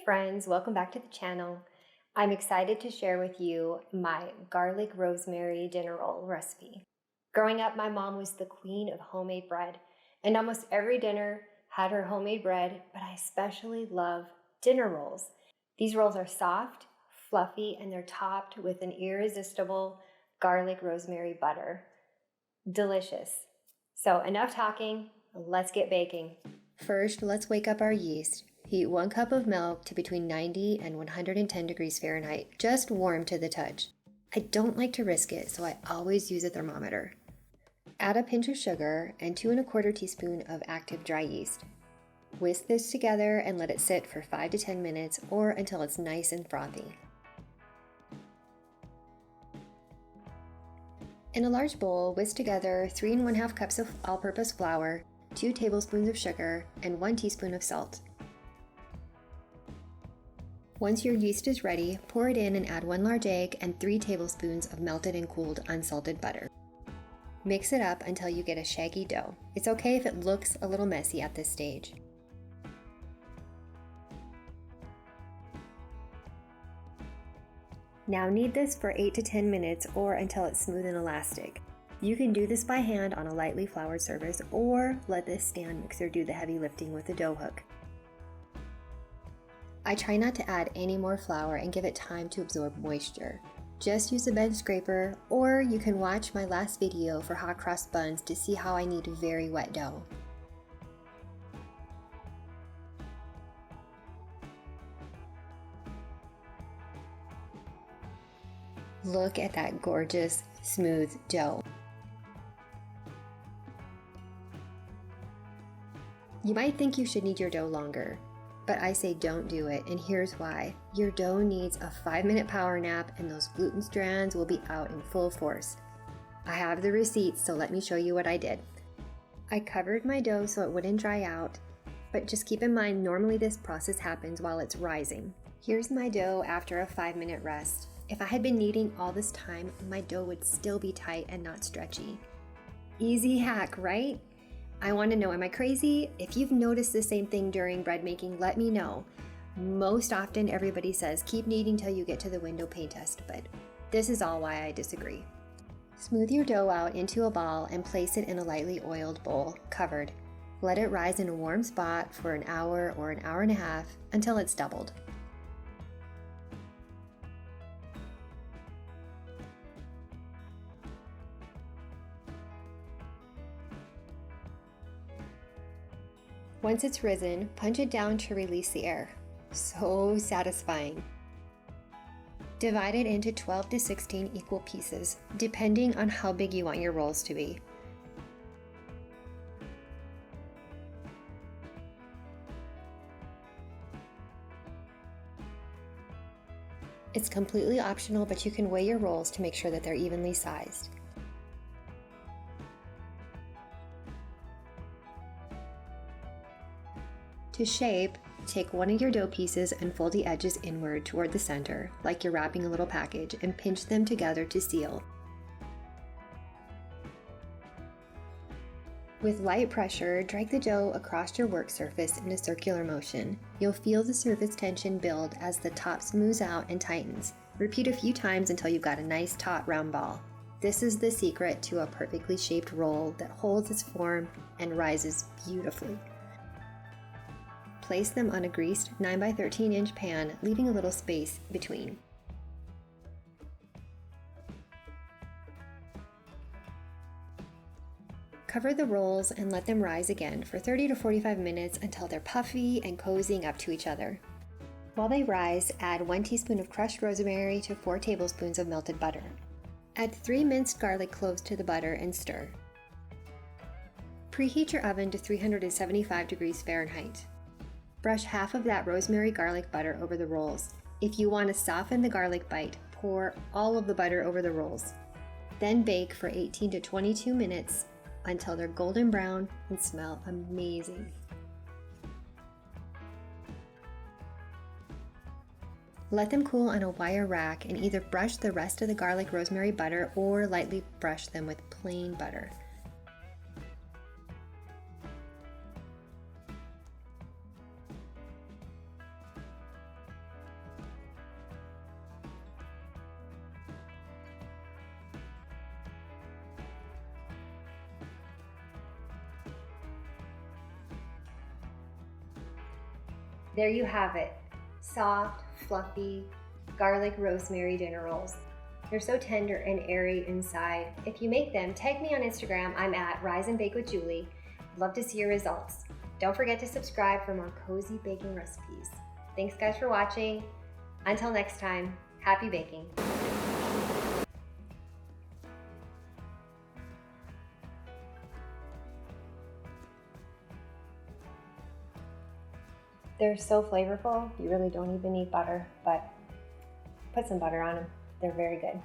friends, welcome back to the channel. I'm excited to share with you my garlic rosemary dinner roll recipe. Growing up, my mom was the queen of homemade bread, and almost every dinner had her homemade bread, but I especially love dinner rolls. These rolls are soft, fluffy, and they're topped with an irresistible garlic rosemary butter. Delicious. So enough talking, let's get baking. First, let's wake up our yeast. Heat 1 cup of milk to between 90 and 110 degrees Fahrenheit, just warm to the touch. I don't like to risk it, so I always use a thermometer. Add a pinch of sugar and 2 1/4 teaspoons of active dry yeast. Whisk this together and let it sit for 5 to 10 minutes or until it's nice and frothy. In a large bowl, whisk together 3 1/2 cups of all-purpose flour, 2 tablespoons of sugar, and 1 teaspoon of salt. Once your yeast is ready, pour it in and add 1 large egg and 3 tablespoons of melted and cooled unsalted butter. Mix it up until you get a shaggy dough. It's okay if it looks a little messy at this stage. Now knead this for 8 to 10 minutes or until it's smooth and elastic. You can do this by hand on a lightly floured surface or let this stand mixer do the heavy lifting with a dough hook. I try not to add any more flour and give it time to absorb moisture. Just use a bench scraper, or you can watch my last video for hot cross buns to see how I knead very wet dough. Look at that gorgeous, smooth dough. You might think you should knead your dough longer, but I say don't do it, and here's why. Your dough needs a 5-minute power nap and those gluten strands will be out in full force. I have the receipts, so let me show you what I did. I covered my dough so it wouldn't dry out, but just keep in mind normally this process happens while it's rising. Here's my dough after a 5-minute rest. If I had been kneading all this time, my dough would still be tight and not stretchy. Easy hack, right? I want to know, am I crazy? If you've noticed the same thing during bread making, let me know. Most often everybody says keep kneading till you get to the window pane test, but this is all why I disagree. Smooth your dough out into a ball and place it in a lightly oiled bowl, covered. Let it rise in a warm spot for an hour or an hour and a half until it's doubled. Once it's risen, punch it down to release the air. So satisfying. Divide it into 12 to 16 equal pieces, depending on how big you want your rolls to be. It's completely optional, but you can weigh your rolls to make sure that they're evenly sized. To shape, take one of your dough pieces and fold the edges inward toward the center, like you're wrapping a little package, and pinch them together to seal. With light pressure, drag the dough across your work surface in a circular motion. You'll feel the surface tension build as the top smooths out and tightens. Repeat a few times until you've got a nice taut round ball. This is the secret to a perfectly shaped roll that holds its form and rises beautifully. Place them on a greased 9 by 13 inch pan, leaving a little space between. Cover the rolls and let them rise again for 30 to 45 minutes until they're puffy and cozying up to each other. While they rise, add 1 teaspoon of crushed rosemary to 4 tablespoons of melted butter. Add 3 minced garlic cloves to the butter and stir. Preheat your oven to 375 degrees Fahrenheit. Brush half of that rosemary garlic butter over the rolls. If you want to soften the garlic bite, pour all of the butter over the rolls. Then bake for 18 to 22 minutes until they're golden brown and smell amazing. Let them cool on a wire rack and either brush the rest of the garlic rosemary butter or lightly brush them with plain butter. There you have it. Soft, fluffy, garlic rosemary dinner rolls. They're so tender and airy inside. If you make them, tag me on Instagram. I'm at Rise and Bake with Julie. Love to see your results. Don't forget to subscribe for more cozy baking recipes. Thanks guys for watching. Until next time, happy baking. They're so flavorful, you really don't even need butter, but put some butter on them. They're very good.